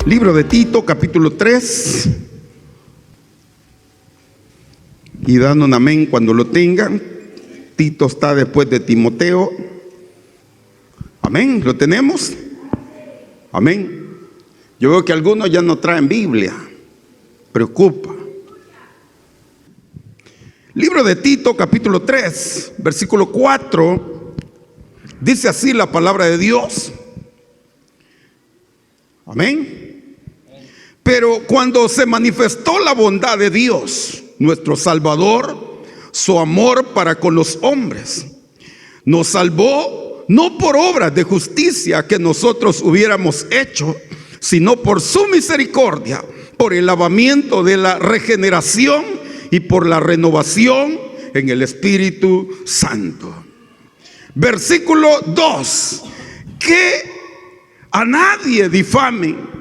Libro de Tito, capítulo 3. Y dan un amén cuando lo tengan. Tito está después de Timoteo. Amén, ¿lo tenemos? Amén. Yo veo que algunos ya no traen Biblia. Preocupa. Libro de Tito, capítulo 3, versículo 4. Dice así la palabra de Dios. Amén. Pero cuando se manifestó la bondad de Dios, nuestro Salvador, su amor para con los hombres, nos salvó no por obras de justicia que nosotros hubiéramos hecho, sino por su misericordia, por el lavamiento de la regeneración y por la renovación en el Espíritu Santo. Versículo 2. Que a nadie difamen,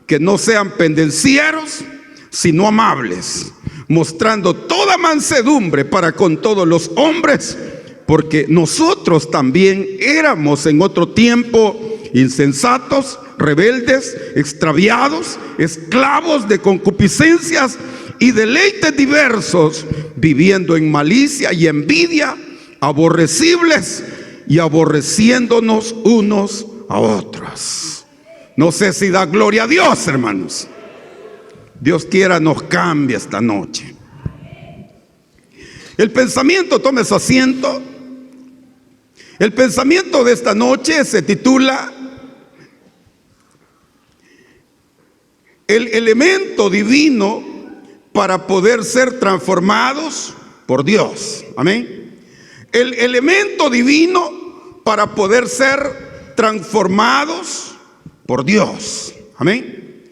que no sean pendencieros, sino amables, mostrando toda mansedumbre para con todos los hombres, porque nosotros también éramos en otro tiempo insensatos, rebeldes, extraviados, esclavos de concupiscencias y deleites diversos, viviendo en malicia y envidia, aborrecibles y aborreciéndonos unos a otros. No sé si da gloria a Dios, hermanos. Dios quiera nos cambie esta noche. El pensamiento, tome su asiento. El pensamiento de esta noche se titula el elemento divino para poder ser transformados por Dios. Amén. El elemento divino para poder ser transformados por Dios. Amén.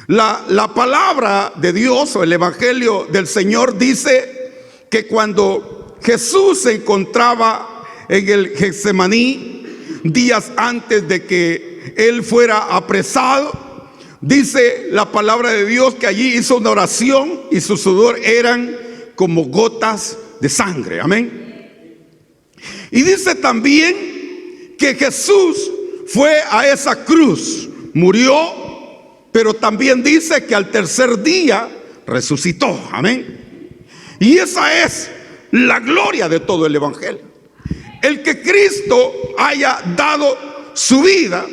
La palabra de Dios o el evangelio del Señor dice que cuando Jesús se encontraba en el Getsemaní, días antes de que él fuera apresado, dice la palabra de Dios que allí hizo una oración y su sudor eran como gotas de sangre. Amén. Y dice también que Jesús fue a esa cruz, murió, pero también dice que al tercer día resucitó. Amén. Y esa es la gloria de todo el evangelio. El que Cristo haya dado su vida,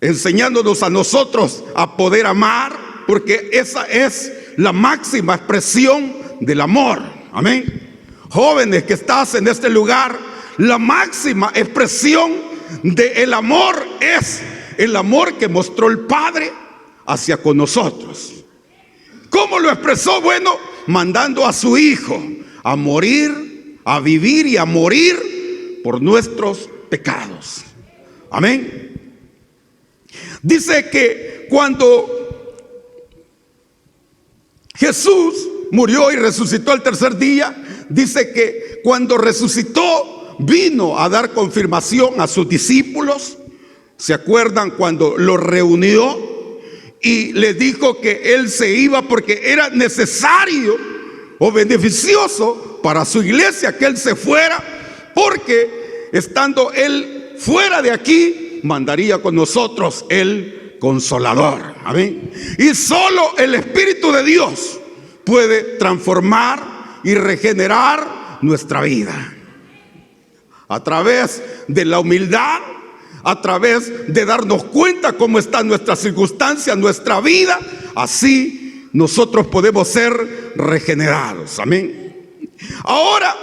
enseñándonos a nosotros a poder amar, porque esa es la máxima expresión del amor. Amén. Jóvenes que estás en este lugar, la máxima expresión del amor es el amor que mostró el Padre hacia con nosotros. ¿Cómo lo expresó? Bueno, mandando a su Hijo a morir, a vivir y a morir por nuestros pecados. Amén. Dice que cuando Jesús murió y resucitó al tercer día, dice que cuando resucitó vino a dar confirmación a sus discípulos. ¿Se acuerdan cuando los reunió y les dijo que él se iba porque era necesario o beneficioso para su iglesia que él se fuera, porque estando él fuera de aquí mandaría con nosotros el Consolador? Amén. Y solo el Espíritu de Dios puede transformar y regenerar nuestra vida. A través de la humildad, a través de darnos cuenta cómo está nuestra circunstancia, nuestra vida, así nosotros podemos ser regenerados. Amén. Ahora,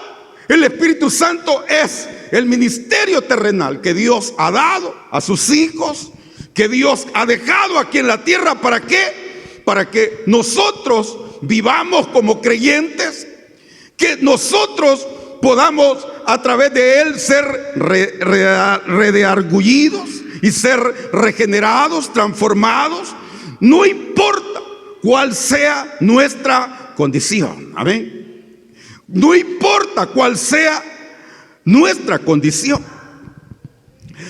el Espíritu Santo es el ministerio terrenal que Dios ha dado a sus hijos, que Dios ha dejado aquí en la tierra. ¿Para qué? Para que nosotros vivamos como creyentes, que nosotros podamos a través de él ser redargullidos y ser regenerados, transformados, no importa cuál sea nuestra condición. Amén. No importa cuál sea nuestra condición.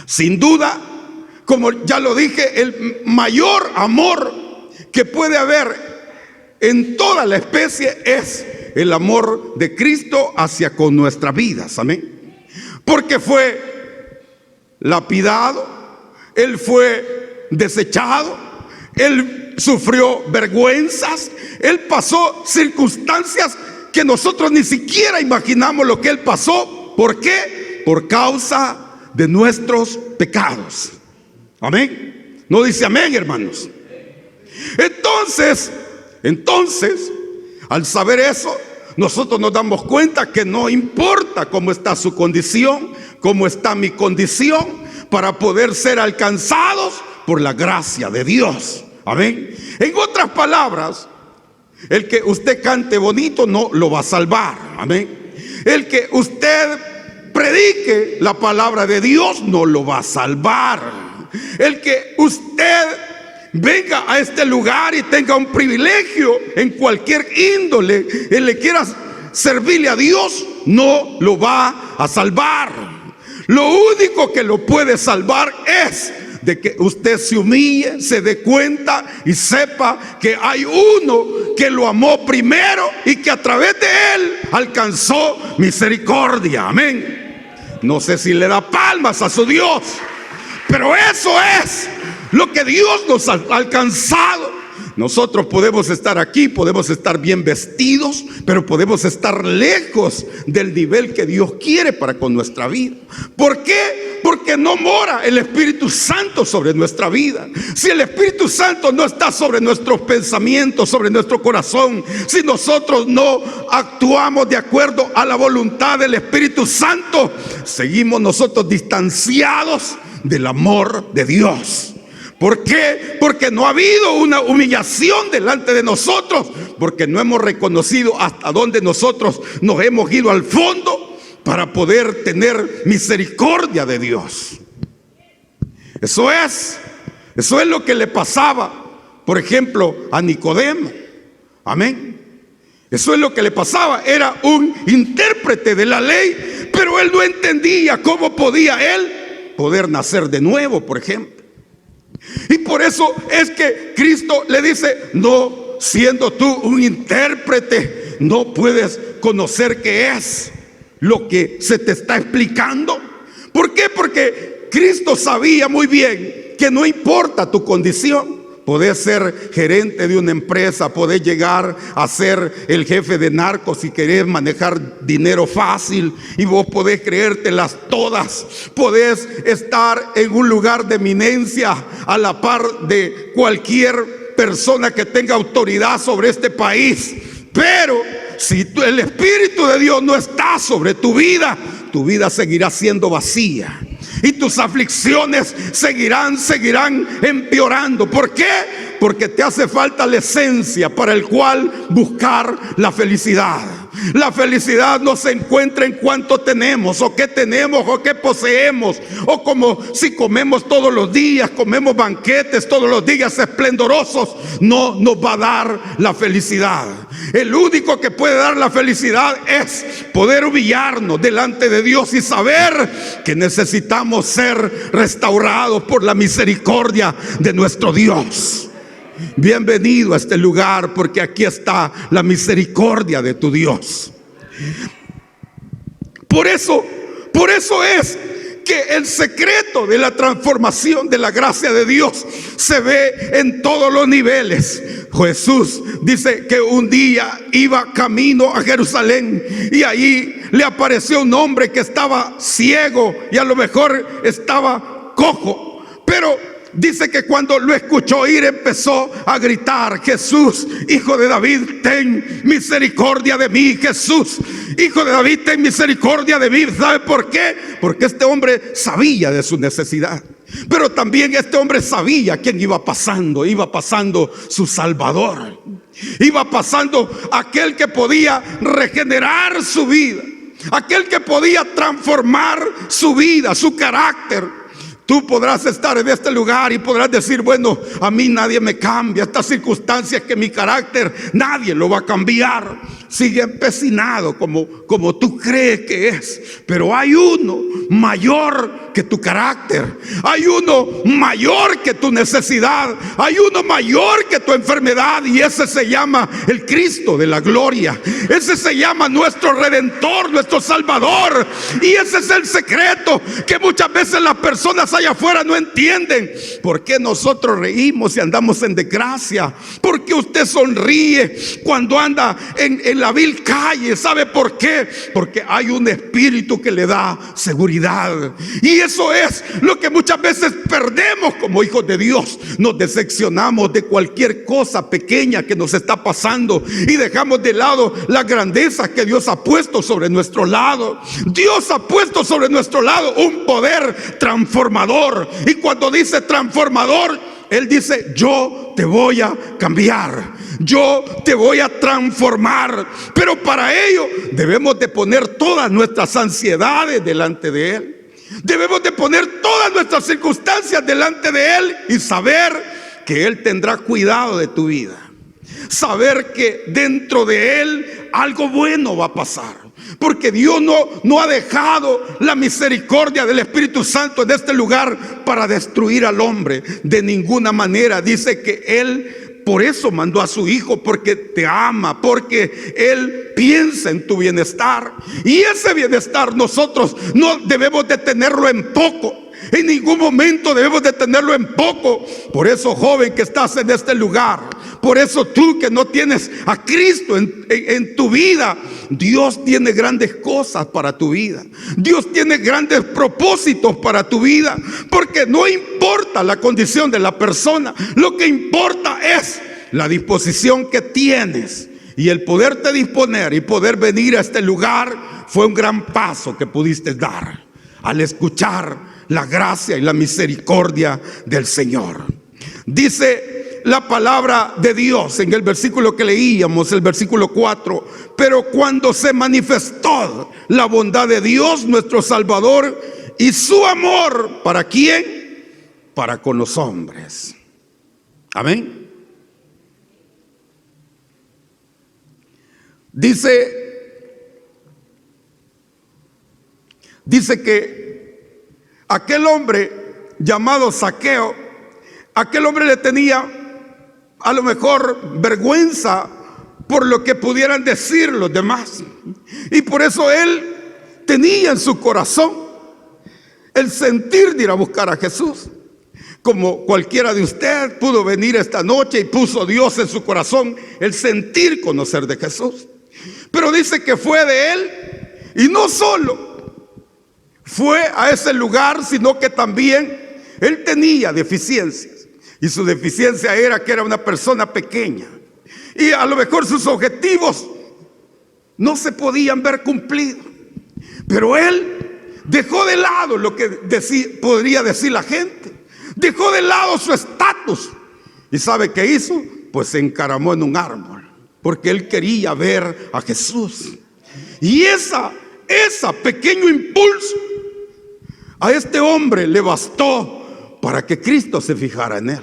Sin duda, como ya lo dije, el mayor amor que puede haber en toda la especie es el amor de Cristo hacia con nuestras vidas. Amén. Porque fue lapidado, él fue desechado, Él sufrió vergüenzas, Él pasó circunstancias que nosotros ni siquiera imaginamos lo que Él pasó. ¿Por qué? Por causa de nuestros pecados. Amén. No dice amén, hermanos. Entonces, al saber eso, nosotros nos damos cuenta que no importa cómo está su condición, cómo está mi condición, para poder ser alcanzados por la gracia de Dios. Amén. En otras palabras, el que usted cante bonito no lo va a salvar. Amén. El que usted predique la palabra de Dios no lo va a salvar. El que usted venga a este lugar y tenga un privilegio en cualquier índole, él le quiera servirle a Dios, no lo va a salvar. Lo único que lo puede salvar es de que usted se humille, se dé cuenta y sepa que hay uno que lo amó primero y que a través de él alcanzó misericordia. Amén. No sé si le da palmas a su Dios, pero eso es lo que Dios nos ha alcanzado. Nosotros podemos estar aquí, podemos estar bien vestidos, pero podemos estar lejos del nivel que Dios quiere para con nuestra vida. ¿Por qué? Porque no mora el Espíritu Santo sobre nuestra vida. Si el Espíritu Santo no está sobre nuestros pensamientos, sobre nuestro corazón, si nosotros no actuamos de acuerdo a la voluntad del Espíritu Santo, seguimos nosotros distanciados del amor de Dios. ¿Por qué? Porque no ha habido una humillación delante de nosotros, porque no hemos reconocido hasta dónde nosotros nos hemos ido al fondo para poder tener misericordia de Dios. Eso es lo que le pasaba, por ejemplo, a Nicodemo. Amén. Eso es lo que le pasaba. Era un intérprete de la ley, pero él no entendía cómo podía él poder nacer de nuevo, por ejemplo. Y por eso es que Cristo le dice: no, siendo tú un intérprete, no puedes conocer qué es lo que se te está explicando. ¿Por qué? Porque Cristo sabía muy bien que no importa tu condición. Podés ser gerente de una empresa, podés llegar a ser el jefe de narcos si querés manejar dinero fácil y vos podés creértelas todas. Podés estar en un lugar de eminencia a la par de cualquier persona que tenga autoridad sobre este país. Pero si el Espíritu de Dios no está sobre tu vida seguirá siendo vacía. Y tus aflicciones seguirán empeorando. ¿Por qué? Porque te hace falta la esencia para el cual buscar la felicidad. La felicidad no se encuentra en cuánto tenemos o qué poseemos, o como si comemos todos los días, comemos banquetes todos los días esplendorosos. No nos va a dar la felicidad. El único que puede dar la felicidad es poder humillarnos delante de Dios y saber que necesitamos ser restaurados por la misericordia de nuestro Dios. Bienvenido a este lugar, porque aquí está la misericordia de tu Dios. Por eso es que el secreto de la transformación de la gracia de Dios se ve en todos los niveles. Jesús dice que un día iba camino a Jerusalén y ahí le apareció un hombre que estaba ciego y a lo mejor estaba cojo, pero dice que cuando lo escuchó ir empezó a gritar: Jesús, Hijo de David, ten misericordia de mí. Jesús, Hijo de David, ten misericordia de mí. ¿Sabe por qué? Porque este hombre sabía de su necesidad, pero también este hombre sabía quién iba pasando su Salvador. Iba pasando aquel que podía regenerar su vida, aquel que podía transformar su vida, su carácter. Tú podrás estar en este lugar y podrás decir: bueno, a mí nadie me cambia, estas circunstancias que mi carácter nadie lo va a cambiar. Sigue empecinado como tú crees que es, pero hay uno mayor que tu carácter, hay uno mayor que tu necesidad, hay uno mayor que tu enfermedad, y ese se llama el Cristo de la gloria. Ese se llama nuestro Redentor, nuestro Salvador, y ese es el secreto que muchas veces las personas allá afuera no entienden por qué nosotros reímos y andamos en desgracia. ¿Por qué usted sonríe cuando anda en la vil calle? ¿Sabe por qué? Porque hay un espíritu que le da seguridad. Y eso es lo que muchas veces perdemos como hijos de Dios. Nos decepcionamos de cualquier cosa pequeña que nos está pasando y dejamos de lado la grandeza que Dios ha puesto sobre nuestro lado. Dios ha puesto sobre nuestro lado un poder transformador. Y cuando dice transformador, Él dice: yo te voy a cambiar, yo te voy a transformar. Pero para ello debemos de poner todas nuestras ansiedades delante de Él. Debemos de poner todas nuestras circunstancias delante de Él y saber que Él tendrá cuidado de tu vida. Saber que dentro de Él algo bueno va a pasar. Porque Dios no ha dejado la misericordia del Espíritu Santo en este lugar para destruir al hombre. De ninguna manera. Dice que Él por eso mandó a su Hijo, porque te ama, porque Él piensa en tu bienestar. Y ese bienestar nosotros no debemos de tenerlo en poco. En ningún momento debemos de tenerlo en poco. Por eso, joven que estás en este lugar, por eso tú que no tienes a Cristo en tu vida, Dios tiene grandes cosas para tu vida. Dios tiene grandes propósitos para tu vida. Porque no importa la condición de la persona, lo que importa es la disposición que tienes. Y el poderte disponer y poder venir a este lugar fue un gran paso que pudiste dar al escuchar la gracia y la misericordia del Señor. Dice la palabra de Dios en el versículo que leíamos, el versículo 4: pero cuando se manifestó la bondad de Dios nuestro Salvador y su amor, ¿para quién? Para con los hombres. Amén. Dice que aquel hombre llamado Zaqueo, aquel hombre le tenía a lo mejor vergüenza por lo que pudieran decir los demás. Y por eso él tenía en su corazón el sentir de ir a buscar a Jesús. Como cualquiera de ustedes pudo venir esta noche y puso Dios en su corazón el sentir conocer de Jesús. Pero dice que fue de él, y no solo fue a ese lugar, sino que también él tenía deficiencias. Y su deficiencia era que era una persona pequeña. Y a lo mejor sus objetivos no se podían ver cumplidos. Pero él dejó de lado lo que podría decir la gente. Dejó de lado su estatus. ¿Y sabe qué hizo? Pues se encaramó en un árbol. Porque él quería ver a Jesús. Y ese pequeño impulso a este hombre le bastó para que Cristo se fijara en él,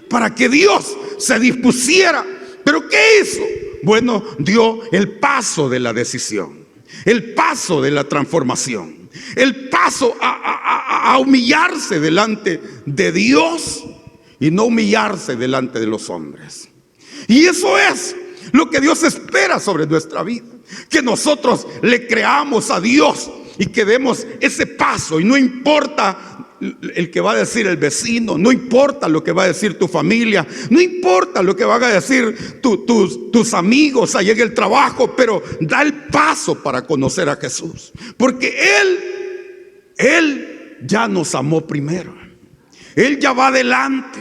para que Dios se dispusiera. ¿Pero qué hizo? Bueno, dio el paso de la decisión, el paso de la transformación, el paso a humillarse delante de Dios y no humillarse delante de los hombres. Y eso es lo que Dios espera sobre nuestra vida, que nosotros le creamos a Dios y que demos ese paso. Y no importa el que va a decir el vecino, no importa lo que va a decir tu familia, no importa lo que van a decir tus amigos allá en el trabajo, pero da el paso para conocer a Jesús. Porque Él ya nos amó primero. Él ya va adelante.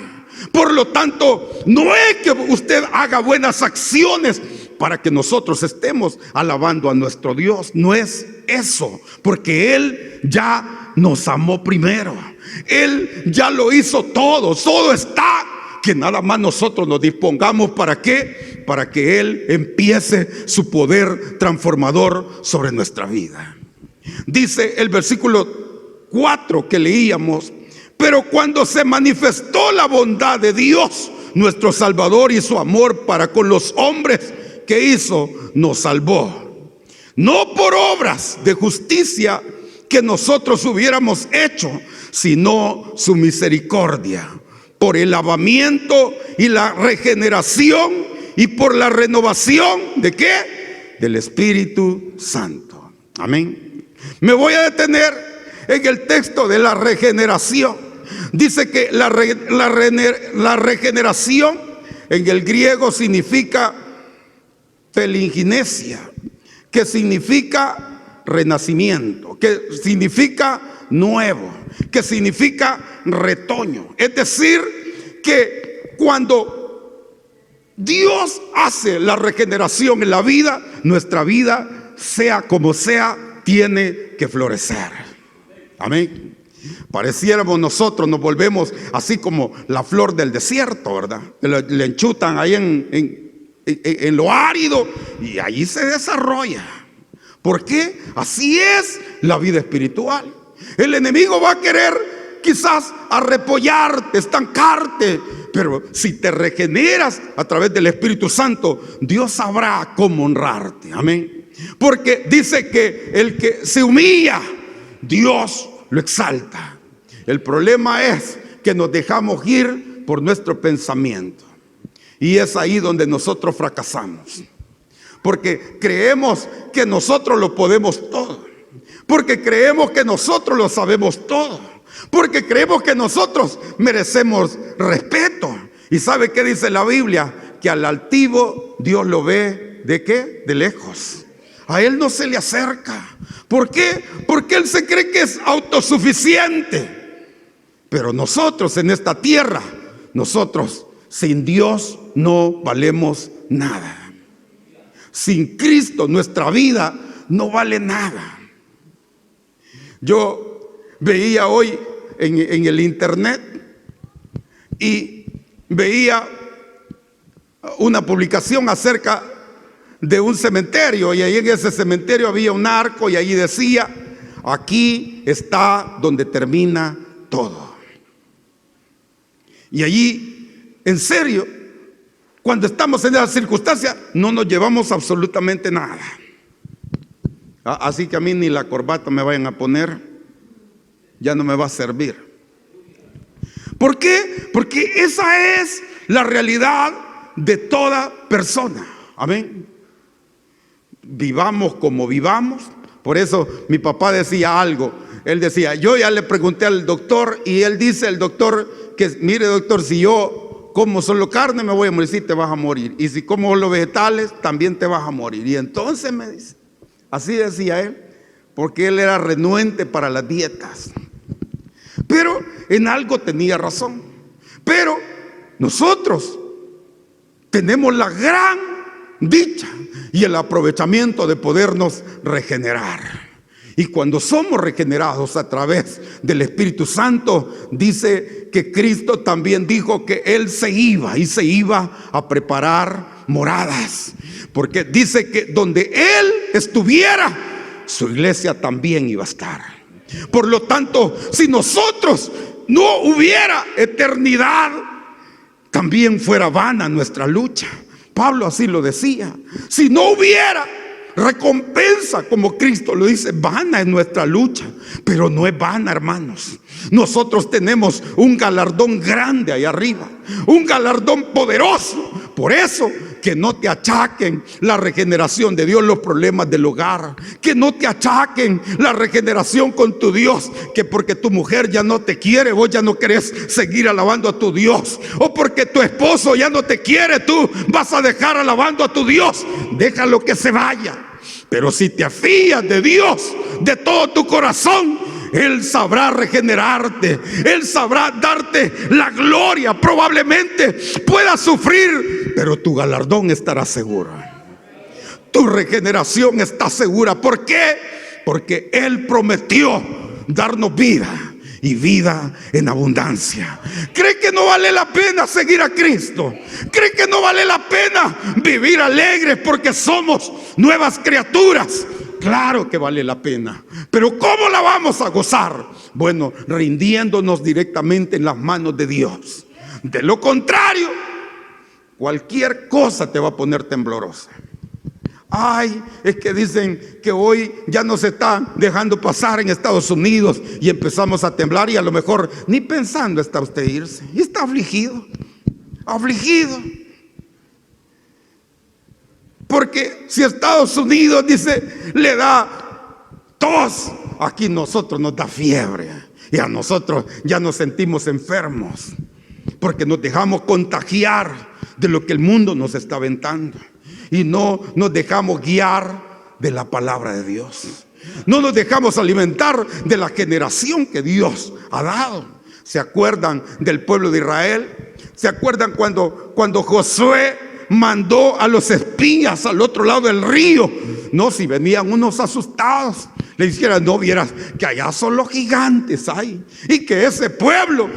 Por lo tanto, no es que usted haga buenas acciones para que nosotros estemos alabando a nuestro Dios. No es eso, porque Él ya nos amó primero. Él ya lo hizo todo. Todo está, que nada más nosotros nos dispongamos. ¿Para qué? Para que Él empiece su poder transformador sobre nuestra vida. Dice el versículo 4 que leíamos: pero cuando se manifestó la bondad de Dios nuestro Salvador y su amor para con los hombres, ¿qué hizo? Nos salvó, no por obras de justicia que nosotros hubiéramos hecho, sino su misericordia, por el lavamiento y la regeneración y por la renovación ¿de qué? Del Espíritu Santo. Amén. Me voy a detener en el texto de la regeneración. Dice que la regeneración en el griego significa telinginesia, que significa renacimiento, que significa nuevo, que significa retoño. Es decir, que cuando Dios hace la regeneración en la vida, nuestra vida, sea como sea, tiene que florecer. Amén. Pareciéramos nosotros, nos volvemos así como la flor del desierto, ¿verdad? Le enchutan ahí en lo árido y ahí se desarrolla. ¿Por qué? Así es la vida espiritual. El enemigo va a querer quizás arrepollarte, estancarte, pero si te regeneras a través del Espíritu Santo, Dios sabrá cómo honrarte. Amén. Porque dice que el que se humilla, Dios lo exalta. El problema es que nos dejamos ir por nuestro pensamiento. Y es ahí donde nosotros fracasamos. Porque creemos que nosotros lo podemos todo. Porque creemos que nosotros lo sabemos todo. Porque creemos que nosotros merecemos respeto. ¿Y sabe qué dice la Biblia? Que al altivo Dios lo ve, ¿de qué? De lejos. A él no se le acerca. ¿Por qué? Porque él se cree que es autosuficiente. Pero nosotros en esta tierra, nosotros sin Dios no valemos nada. Sin Cristo nuestra vida no vale nada. Yo veía hoy en el internet y veía una publicación acerca de un cementerio, y ahí en ese cementerio había un arco y allí decía: aquí está donde termina todo. Y allí, en serio, cuando estamos en esa circunstancia, no nos llevamos absolutamente nada. Así que a mí ni la corbata me vayan a poner, ya no me va a servir. ¿Por qué? Porque esa es la realidad de toda persona. Amén. Vivamos como vivamos. Por eso mi papá decía algo. Él decía, yo ya le pregunté al doctor y él dice, el doctor, que mire doctor, si yo como solo carne me voy a morir. Sí, te vas a morir. Y si como los vegetales también te vas a morir. Y entonces me dice, así decía él, porque él era renuente para las dietas. Pero en algo tenía razón. Pero nosotros tenemos la gran dicha y el aprovechamiento de podernos regenerar. Y cuando somos regenerados a través del Espíritu Santo, dice que Cristo también dijo que Él se iba a preparar moradas. Porque dice que donde Él estuviera, su iglesia también iba a estar. Por lo tanto, si nosotros no hubiera eternidad, también fuera vana nuestra lucha. Pablo así lo decía. Si no hubiera recompensa, como Cristo lo dice, vana es nuestra lucha. Pero no es vana, hermanos. Nosotros tenemos un galardón grande ahí arriba, un galardón poderoso. Por eso, que no te achaquen la regeneración de Dios los problemas del hogar. Que no te achaquen la regeneración con tu Dios, que porque tu mujer ya no te quiere, vos ya no querés seguir alabando a tu Dios. O porque tu esposo ya no te quiere, tú vas a dejar alabando a tu Dios. Déjalo que se vaya. Pero si te afías de Dios de todo tu corazón, Él sabrá regenerarte. Él sabrá darte la gloria. Probablemente puedas sufrir, pero tu galardón estará seguro. Tu regeneración está segura. ¿Por qué? Porque Él prometió darnos vida y vida en abundancia. ¿Cree que no vale la pena seguir a Cristo? ¿Cree que no vale la pena vivir alegres porque somos nuevas criaturas? Claro que vale la pena. Pero ¿cómo la vamos a gozar? Bueno, rindiéndonos directamente en las manos de Dios. De lo contrario, cualquier cosa te va a poner temblorosa. Ay, es que dicen que hoy ya no se está dejando pasar en Estados Unidos y empezamos a temblar y a lo mejor ni pensando está usted irse. Y está afligido, afligido. Porque si Estados Unidos, dice, le da tos aquí nosotros nos da fiebre y a nosotros ya nos sentimos enfermos porque nos dejamos contagiar de lo que el mundo nos está aventando y no nos dejamos guiar de la palabra de Dios. No nos dejamos alimentar de la generación que Dios ha dado. ¿Se acuerdan del pueblo de Israel? ¿Se acuerdan cuando Josué mandó a los espías al otro lado del río? No, si venían unos asustados, le dijeron: no vieras que allá son los gigantes hay, y que ese pueblo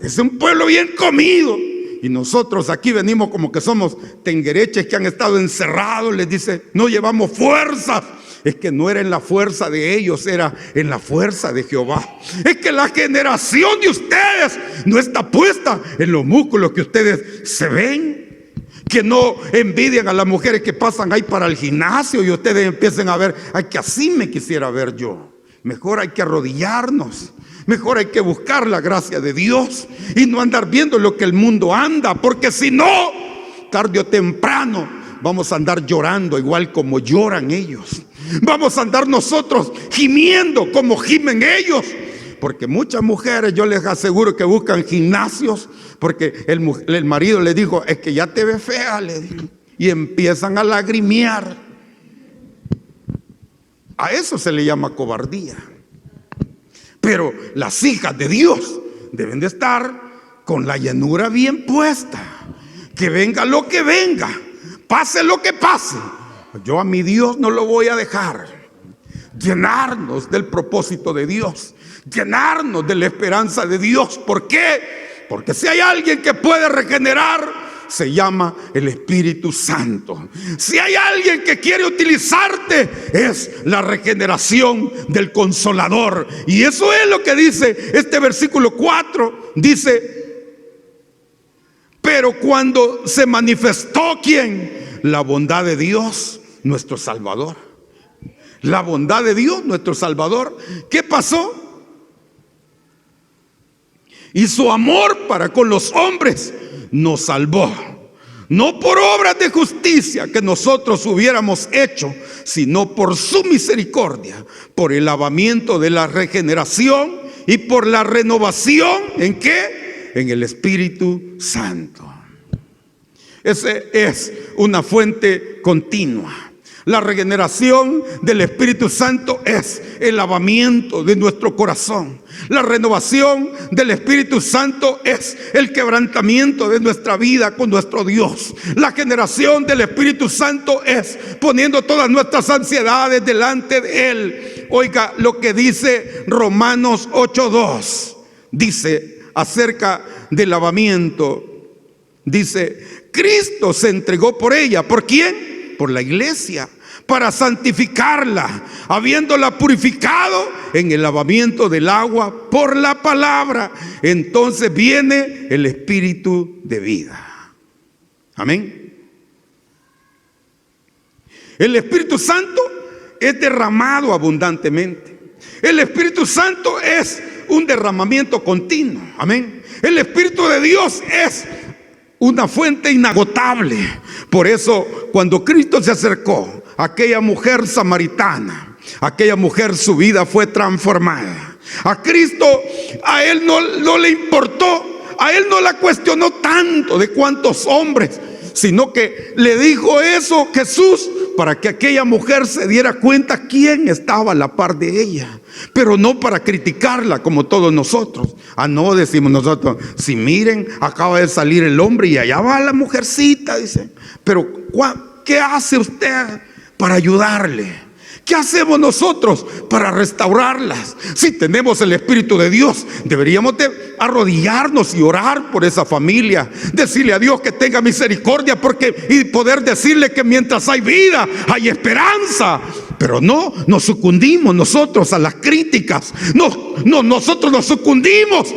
es un pueblo bien comido. Y nosotros aquí venimos como que somos tenguereches que han estado encerrados. Les dice: no llevamos fuerzas. Es que no era en la fuerza de ellos, era en la fuerza de Jehová. Es que la generación de ustedes no está puesta en los músculos que ustedes se ven. Que no envidian a las mujeres que pasan ahí para el gimnasio y ustedes empiecen a ver: ay, que así me quisiera ver yo. Mejor hay que arrodillarnos. Mejor hay que buscar la gracia de Dios y no andar viendo lo que el mundo anda, porque si no, tarde o temprano vamos a andar llorando igual como lloran ellos. Vamos a andar nosotros gimiendo como gimen ellos. Porque muchas mujeres, yo les aseguro, que buscan gimnasios porque el marido le dijo: es que ya te ves fea, le dijo, y empiezan a lagrimear. A eso se le llama cobardía. Pero las hijas de Dios deben de estar con la llenura bien puesta. Que venga lo que venga, pase lo que pase, yo a mi Dios no lo voy a dejar. Llenarnos del propósito de Dios, llenarnos de la esperanza de Dios. ¿Por qué? Porque si hay alguien que puede regenerar, se llama el Espíritu Santo. Si hay alguien que quiere utilizarte, es la regeneración del Consolador. Y eso es lo que dice este versículo 4. Dice: pero cuando se manifestó, ¿quién? La bondad de Dios, nuestro Salvador. La bondad de Dios, nuestro Salvador. ¿Qué pasó? Y su amor para con los hombres nos salvó, no por obras de justicia que nosotros hubiéramos hecho, sino por su misericordia, por el lavamiento de la regeneración y por la renovación, ¿en qué? En el Espíritu Santo. Esa es una fuente continua. La regeneración del Espíritu Santo es el lavamiento de nuestro corazón. La renovación del Espíritu Santo es el quebrantamiento de nuestra vida con nuestro Dios. La generación del Espíritu Santo es poniendo todas nuestras ansiedades delante de Él. Oiga lo que dice Romanos 8:2. Dice acerca del lavamiento. Dice: Cristo se entregó por ella. ¿Por quién? Por la iglesia, para santificarla, habiéndola purificado en el lavamiento del agua por la palabra. Entonces viene el Espíritu de vida. Amén. El Espíritu Santo es derramado abundantemente. El Espíritu Santo es un derramamiento continuo. Amén. El Espíritu de Dios es una fuente inagotable. Por eso, cuando Cristo se acercó a aquella mujer samaritana, aquella mujer, su vida fue transformada. A Cristo, a Él no le importó, a Él no la cuestionó tanto de cuántos hombres, sino que le dijo eso Jesús para que aquella mujer se diera cuenta quién estaba a la par de ella, pero no para criticarla como todos nosotros. Ah, no, decimos nosotros: si miren, acaba de salir el hombre y allá va la mujercita, dice. Pero ¿qué hace usted para ayudarle? ¿Qué hacemos nosotros para restaurarlas? Si tenemos el Espíritu de Dios, deberíamos de arrodillarnos y orar por esa familia, decirle a Dios que tenga misericordia, y poder decirle que mientras hay vida hay esperanza. Pero no nos sucumbimos nosotros a las críticas. Nosotros nos sucumbimos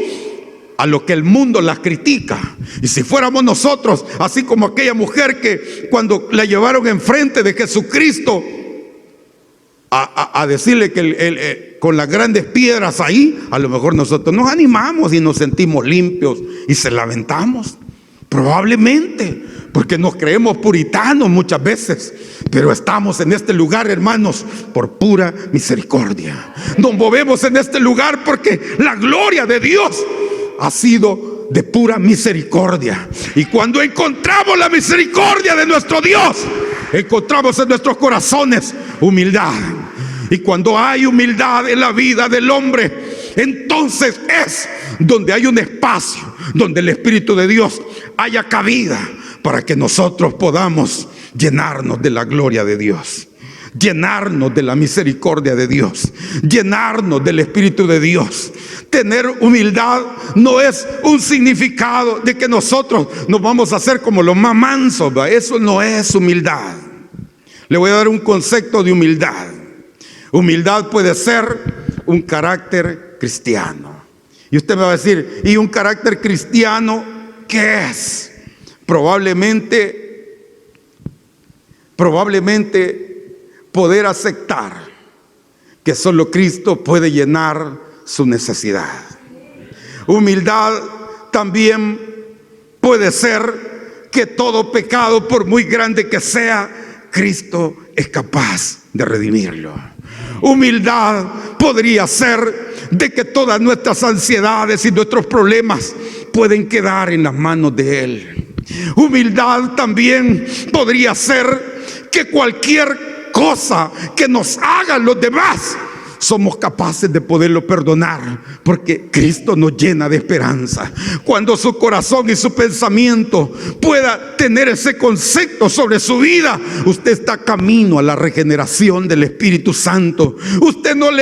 a lo que el mundo las critica. Y si fuéramos nosotros así como aquella mujer que cuando la llevaron enfrente de Jesucristo a decirle que con las grandes piedras ahí, a lo mejor nosotros nos animamos y nos sentimos limpios y se lamentamos. Probablemente porque nos creemos puritanos muchas veces, pero estamos en este lugar, hermanos, por pura misericordia. Nos movemos en este lugar porque la gloria de Dios ha sido de pura misericordia. Y cuando encontramos la misericordia de nuestro Dios, encontramos en nuestros corazones humildad. Y cuando hay humildad en la vida del hombre, entonces es donde hay un espacio, donde el Espíritu de Dios haya cabida para que nosotros podamos llenarnos de la gloria de Dios, llenarnos de la misericordia de Dios, llenarnos del Espíritu de Dios. Tener humildad no es un significado de que nosotros nos vamos a hacer como los más mansos, ¿va? Eso no es humildad. Le voy a dar un concepto de humildad. Humildad puede ser un carácter cristiano. Y usted me va a decir, ¿y un carácter cristiano qué es? Probablemente poder aceptar que solo Cristo puede llenar su necesidad. Humildad también puede ser que todo pecado, por muy grande que sea, Cristo es capaz de redimirlo. Humildad podría ser de que todas nuestras ansiedades y nuestros problemas pueden quedar en las manos de Él. Humildad también podría ser que cualquier cosa que nos hagan los demás, somos capaces de poderlo perdonar, porque Cristo nos llena de esperanza. Cuando su corazón y su pensamiento pueda tener ese concepto sobre su vida, usted está camino a la regeneración del Espíritu Santo. Usted no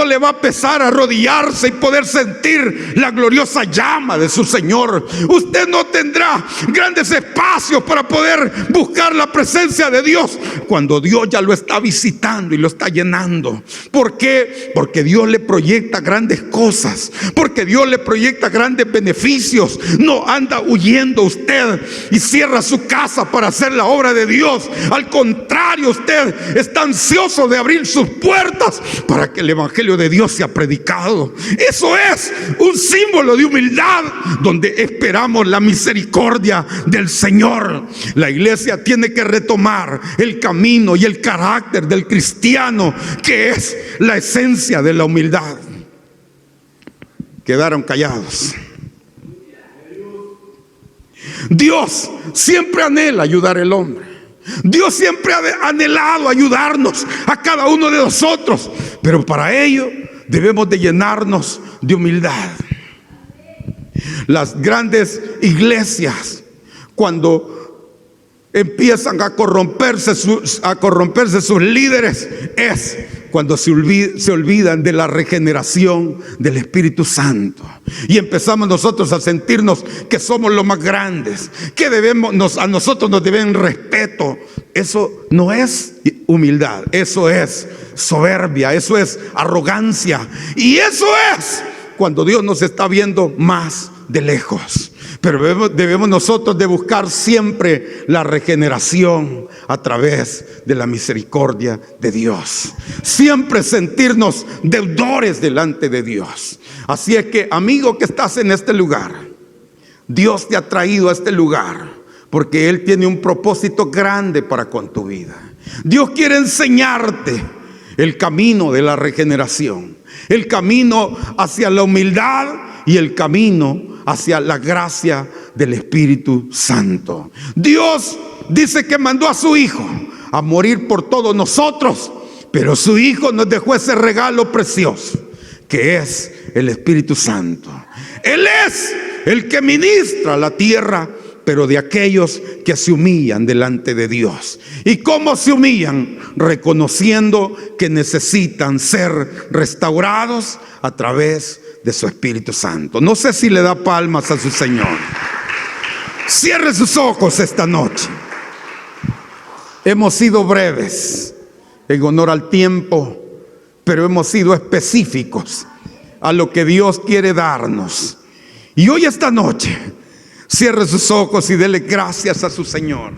le va a pesar arrodillarse y poder sentir la gloriosa llama de su Señor. Usted no tendrá grandes espacios para poder buscar la presencia de Dios, cuando Dios ya lo está visitando y lo está llenando. ¿Por qué? Porque Dios le proyecta grandes cosas, porque Dios le proyecta grandes beneficios. No anda huyendo usted y cierra su casa para hacer la obra de Dios. Al contrario, usted está ansioso de abrir sus puertas para que el evangelio de Dios sea predicado. Eso es un símbolo de humildad, donde esperamos la misericordia del Señor. La iglesia tiene que retomar el camino y el carácter del cristiano, que es la esencia de la humildad. Quedaron callados. Dios siempre anhela ayudar al hombre. Dios siempre ha anhelado ayudarnos a cada uno de nosotros, pero para ello debemos de llenarnos de humildad. Las grandes iglesias, cuando empiezan a corromperse sus líderes, es cuando se olvidan de la regeneración del Espíritu Santo, y empezamos nosotros a sentirnos que somos los más grandes, que a nosotros nos deben respeto. Eso no es humildad, eso es soberbia, eso es arrogancia, y eso es cuando Dios nos está viendo más de lejos. Pero debemos nosotros de buscar siempre la regeneración a través de la misericordia de Dios. Siempre sentirnos deudores delante de Dios. Así es que, amigo que estás en este lugar, Dios te ha traído a este lugar porque Él tiene un propósito grande para con tu vida. Dios quiere enseñarte el camino de la regeneración, el camino hacia la humildad y el camino hacia la gracia del Espíritu Santo. Dios dice que mandó a su Hijo a morir por todos nosotros, pero su Hijo nos dejó ese regalo precioso, que es el Espíritu Santo. Él es el que ministra la tierra, pero de aquellos que se humillan delante de Dios. ¿Y cómo se humillan? Reconociendo que necesitan ser restaurados a través de su Espíritu Santo. No sé si le da palmas a su Señor. Cierre sus ojos esta noche. Hemos sido breves en honor al tiempo, pero hemos sido específicos a lo que Dios quiere darnos. Y hoy, esta noche, cierre sus ojos y dele gracias a su Señor.